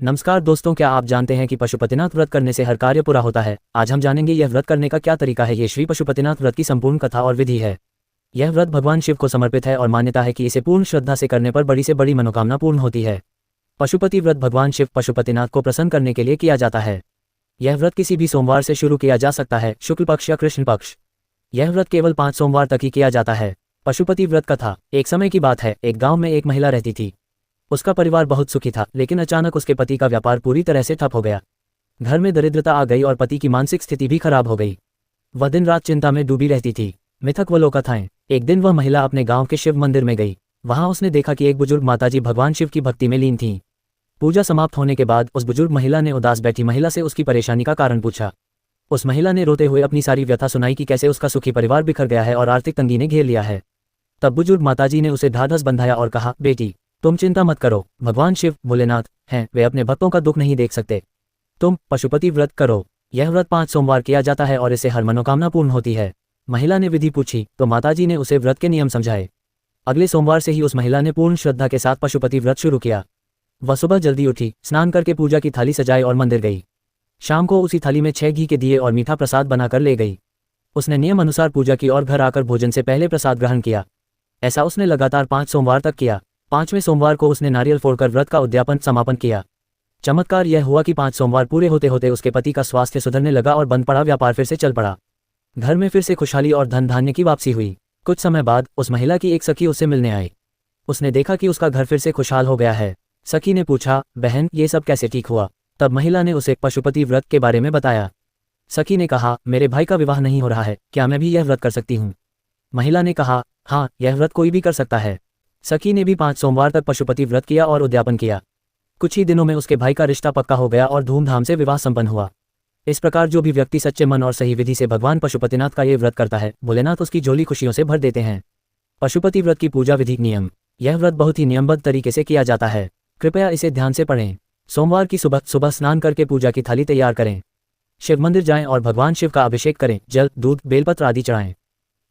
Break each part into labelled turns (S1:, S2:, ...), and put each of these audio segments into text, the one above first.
S1: नमस्कार दोस्तों, क्या आप जानते हैं कि पशुपतिनाथ व्रत करने से हर कार्य पूरा होता है। आज हम जानेंगे यह व्रत करने का क्या तरीका है। ये श्री पशुपतिनाथ व्रत की संपूर्ण कथा और विधि है। यह व्रत भगवान शिव को समर्पित है और मान्यता है कि इसे पूर्ण श्रद्धा से करने पर बड़ी से बड़ी मनोकामना पूर्ण होती है। पशुपति व्रत भगवान शिव पशुपतिनाथ को प्रसन्न करने के लिए किया जाता है। यह व्रत किसी भी सोमवार से शुरू किया जा सकता है, शुक्ल पक्ष या कृष्ण पक्ष। यह व्रत केवल 5 सोमवार तक ही किया जाता है। पशुपति व्रत कथा। एक समय की बात है, एक गांव में एक महिला रहती थी। उसका परिवार बहुत सुखी था, लेकिन अचानक उसके पति का व्यापार पूरी तरह से ठप हो गया। घर में दरिद्रता आ गई और पति की मानसिक स्थिति भी खराब हो गई। वह दिन रात चिंता में डूबी रहती थी। मिथक व लोककथाएं। एक दिन वह महिला अपने गांव के शिव मंदिर में गई। वहां उसने देखा कि एक बुजुर्ग माताजी भगवान शिव की भक्ति में लीन थीं। पूजा समाप्त होने के बाद उस बुजुर्ग महिला ने उदास बैठी महिला से उसकी परेशानी का कारण पूछा। उस महिला ने रोते हुए अपनी सारी व्यथा सुनाई कि कैसे उसका सुखी परिवार बिखर गया है और आर्थिक तंगी ने घेर लिया है। तब बुजुर्ग माताजी ने उसे ढाढ़स बंधाया और कहा, बेटी, तुम चिंता मत करो। भगवान शिव भोलेनाथ हैं, वे अपने भक्तों का दुख नहीं देख सकते। तुम पशुपति व्रत करो। यह व्रत 5 सोमवार किया जाता है और इससे हर मनोकामना पूर्ण होती है। महिला ने विधि पूछी तो माताजी ने उसे व्रत के नियम समझाए। अगले सोमवार से ही उस महिला ने पूर्ण श्रद्धा के साथ पशुपति व्रत शुरू किया। वह सुबह जल्दी उठी, स्नान करके पूजा की थाली सजाई और मंदिर गई। शाम को उसी थाली में 6 घी के दिए और मीठा प्रसाद बनाकर ले गई। उसने नियम अनुसार पूजा की और घर आकर भोजन से पहले प्रसाद ग्रहण किया। ऐसा उसने लगातार 5 सोमवार तक किया। 5वें सोमवार को उसने नारियल फोड़कर व्रत का उद्यापन समापन किया। चमत्कार यह हुआ कि 5 सोमवार पूरे होते होते उसके पति का स्वास्थ्य सुधरने लगा और बंद पड़ा व्यापार फिर से चल पड़ा। घर में फिर से खुशहाली और धन धान्य की वापसी हुई। कुछ समय बाद उस महिला की एक सखी उससे मिलने आई। उसने देखा कि उसका घर फिर से खुशहाल हो गया है। सखी ने पूछा, बहन, ये सब कैसे ठीक हुआ? तब महिला ने उसे पशुपति व्रत के बारे में बताया। सखी ने कहा, मेरे भाई का विवाह नहीं हो रहा है, क्या मैं भी यह व्रत कर सकती हूँ? महिला ने कहा, हाँ, यह व्रत कोई भी कर सकता है। सखी ने भी 5 सोमवार तक पशुपति व्रत किया और उद्यापन किया। कुछ ही दिनों में उसके भाई का रिश्ता पक्का हो गया और धूमधाम से विवाह संपन्न हुआ। इस प्रकार जो भी व्यक्ति सच्चे मन और सही विधि से भगवान पशुपतिनाथ का ये व्रत करता है, भोलेनाथ उसकी झोली खुशियों से भर देते हैं। पशुपति व्रत की पूजा विधि नियम। यह व्रत बहुत ही नियमबद्ध तरीके से किया जाता है। कृपया इसे ध्यान से पढ़ें। सोमवार की सुबह स्नान करके पूजा की थाली तैयार करें। शिव मंदिर जाएं और भगवान शिव का अभिषेक करें। जल, दूध, बेलपत्र आदि चढ़ाएं।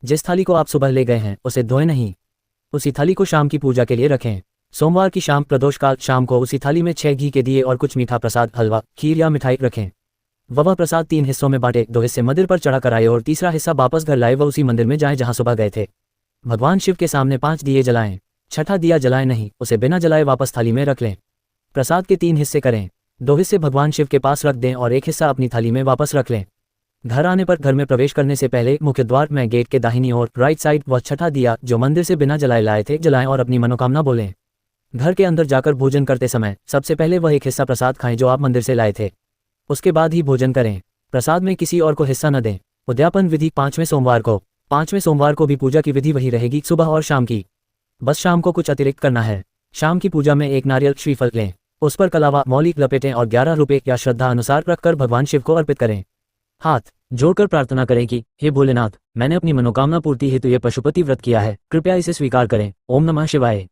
S1: जिस थाली को आप सुबह ले गए हैं उसे धोएं नहीं। उसी थाली को शाम की पूजा के लिए रखें। सोमवार की शाम प्रदोष काल शाम को उसी थाली में 6 घी के दिए और कुछ मीठा प्रसाद, हलवा, खीर या मिठाई रखें। वह प्रसाद 3 हिस्सों में बांटे। 2 हिस्से मंदिर पर चढ़ा कर आए और तीसरा हिस्सा वापस घर लाए व उसी मंदिर में जाएं जहां सुबह गए थे। भगवान शिव के सामने 5 दिए जलाएं। छठा दिया जलाएं नहीं, उसे बिना जलाए वापस थाली में रख लें। प्रसाद के 3 हिस्से करें। 2 हिस्से भगवान शिव के पास रख दें और एक हिस्सा अपनी थाली में वापस रख लें। घर आने पर घर में प्रवेश करने से पहले मुख्य द्वार में गेट के दाहिनी ओर राइट साइड वह छठा दिया जो मंदिर से बिना जलाए लाए थे जलाएं और अपनी मनोकामना बोलें। घर के अंदर जाकर भोजन करते समय सबसे पहले वह एक हिस्सा प्रसाद खाएं जो आप मंदिर से लाए थे। उसके बाद ही भोजन करें। प्रसाद में किसी और को हिस्सा न दें। उद्यापन विधि। 5वें सोमवार को 5वें सोमवार को भी पूजा की विधि वही रहेगी, सुबह और शाम की। बस शाम को कुछ अतिरिक्त करना है। शाम की पूजा में एक नारियल श्रीफल लें, उस पर कलावा मौलिक लपेटें और 11 रुपये या श्रद्धा अनुसार रखकर भगवान शिव को अर्पित करें। हाथ जोड़कर प्रार्थना करें कि हे भोलेनाथ, मैंने अपनी मनोकामना पूर्ति हेतु ये पशुपति व्रत किया है, कृपया इसे स्वीकार करें। ओम नमः शिवाय।